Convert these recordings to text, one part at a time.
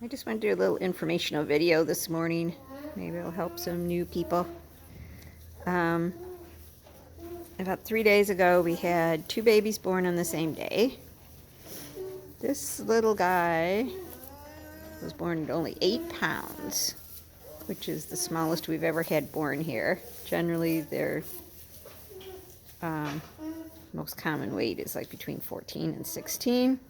I just want to do a little informational video this morning. Maybe it'll help some new people. Um, about 3 days ago, we had 2 babies born on the same day. This little guy was born at only 8 pounds, which is the smallest we've ever had born here. Generally, their most common weight is like between 14 and 16.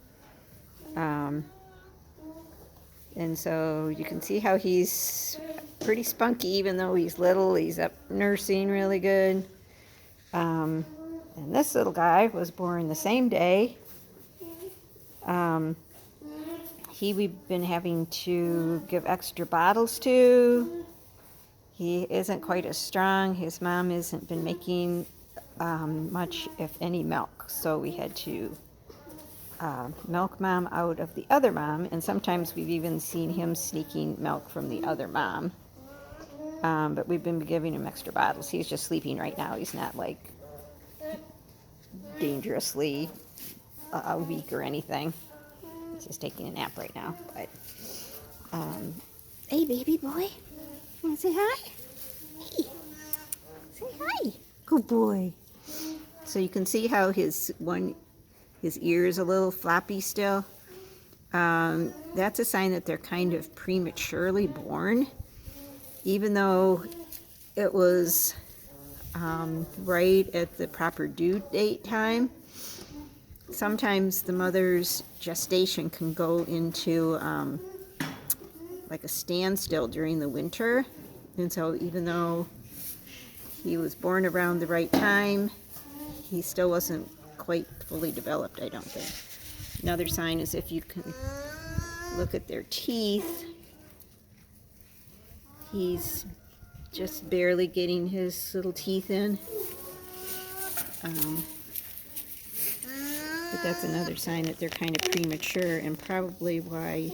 And so you can see how he's pretty spunky, even though he's little. He's up nursing really good. And this little guy was born the same day. We've been having to give extra bottles to. He isn't quite as strong. His mom hasn't been making much, if any, milk. So we had to milk mom out of the other mom, and sometimes we've even seen him sneaking milk from the other mom. But we've been giving him extra bottles. He's just sleeping right now. He's not like dangerously weak or anything. He's just taking a nap right now. But hey, baby boy, you want to say hi? Hey, say hi. Good boy. So you can see how his ear is a little floppy still. That's a sign that they're kind of prematurely born, even though it was right at the proper due date time. Sometimes the mother's gestation can go into like a standstill during the winter, and so even though he was born around the right time, he still wasn't quite fully developed, I don't think. Another sign is if you can look at their teeth, he's just barely getting his little teeth in. But that's another sign that they're kind of premature, and probably why.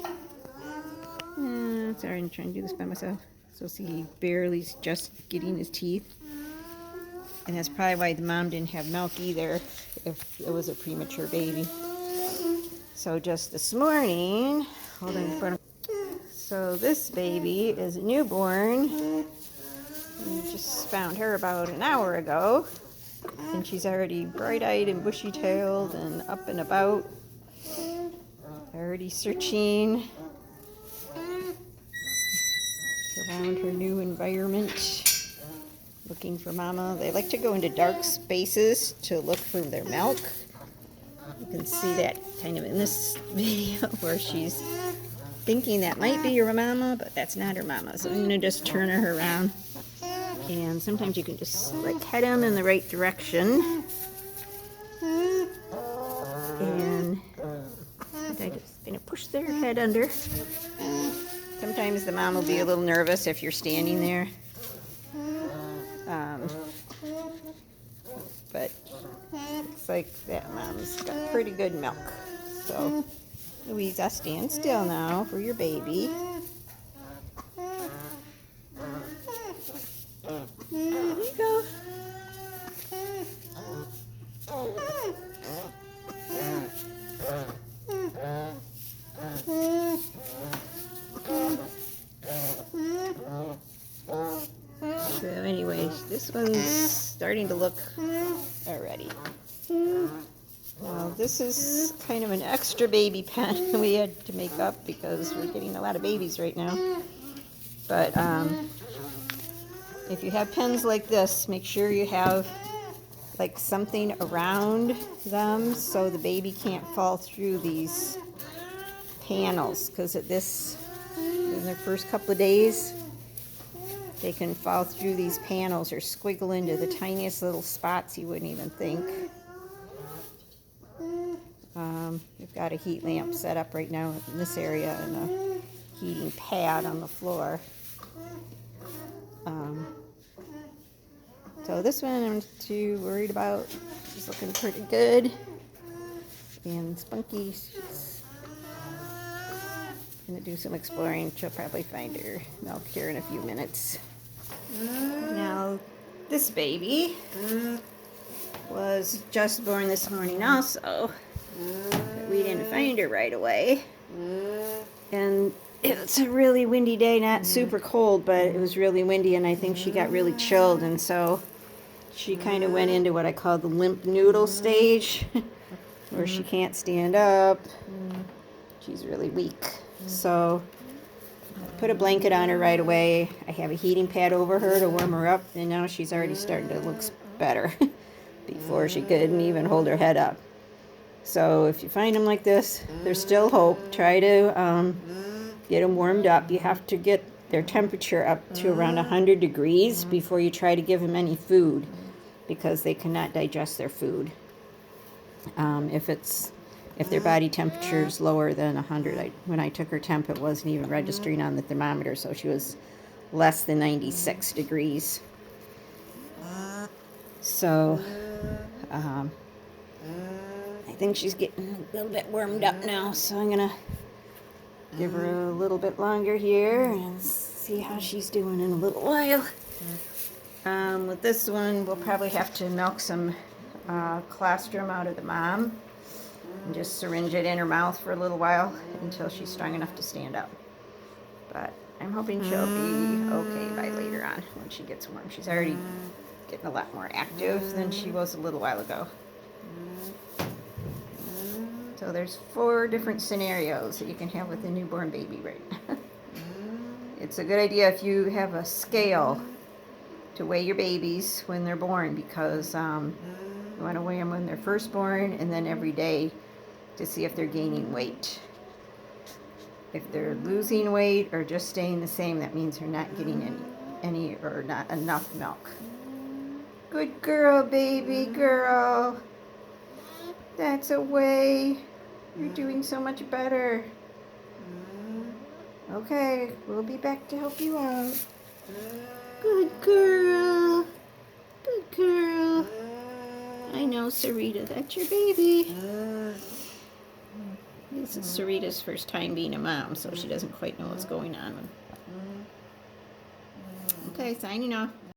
Sorry, I'm trying to do this by myself. So see, barely just getting his teeth. And that's probably why the mom didn't have milk either, if it was a premature baby. So just this morning, hold on in front of. So this baby is a newborn. We just found her about an hour ago, and she's already bright-eyed and bushy-tailed and up and about, already searching around her new environment, looking for mama. They like to go into dark spaces to look for their milk. You can see that kind of in this video where she's thinking that might be her mama, but that's not her mama. So I'm going to just turn her around. And sometimes you can just like head them in the right direction. And I'm just going to push their head under. Sometimes the mom will be a little nervous if you're standing there. But looks like that mom's got pretty good milk. So, Louisa, stand still now for your baby. There you go. So anyways, this one's starting to look already. Well, this is kind of an extra baby pen we had to make up because we're getting a lot of babies right now. But if you have pens like this, make sure you have like something around them so the baby can't fall through these panels, because in their first couple of days, they can fall through these panels or squiggle into the tiniest little spots you wouldn't even think. We've got a heat lamp set up right now in this area and a heating pad on the floor. So this one I'm not too worried about. She's looking pretty good. And Spunky, she's gonna do some exploring. She'll probably find her milk here in a few minutes. Now, this baby was just born this morning also. But we didn't find her right away. And It's a really windy day, not super cold, but it was really windy, and I think she got really chilled, and so she kind of went into what I call the limp noodle stage, where she can't stand up. She's really weak. So I put a blanket on her right away. I have a heating pad over her to warm her up, and now she's already starting to look better. Before she couldn't even hold her head up. So if you find them like this, there's still hope. Try to get them warmed up. You have to get their temperature up to around 100 degrees before you try to give them any food, because they cannot digest their food. If their body temperature is lower than 100, when I took her temp, it wasn't even registering on the thermometer, so she was less than 96 degrees. So I think she's getting a little bit warmed up now, so I'm gonna give her a little bit longer here and see how she's doing in a little while. With this one, we'll probably have to milk some colostrum out of the mom and just syringe it in her mouth for a little while until she's strong enough to stand up. But I'm hoping she'll be okay by later on when she gets warm. She's already getting a lot more active than she was a little while ago. So there's 4 different scenarios that you can have with a newborn baby, right? It's a good idea if you have a scale to weigh your babies when they're born, because you want to weigh them when they're first born and then every day to see if they're gaining weight. If they're losing weight or just staying the same, that means they're not getting any or not enough milk. Good girl, baby girl. That's a way. You're doing so much better. Okay, we'll be back to help you out. Good girl. Good girl. I know, Sarita, that's your baby. This is Sarita's first time being a mom, so she doesn't quite know what's going on. Okay, signing off.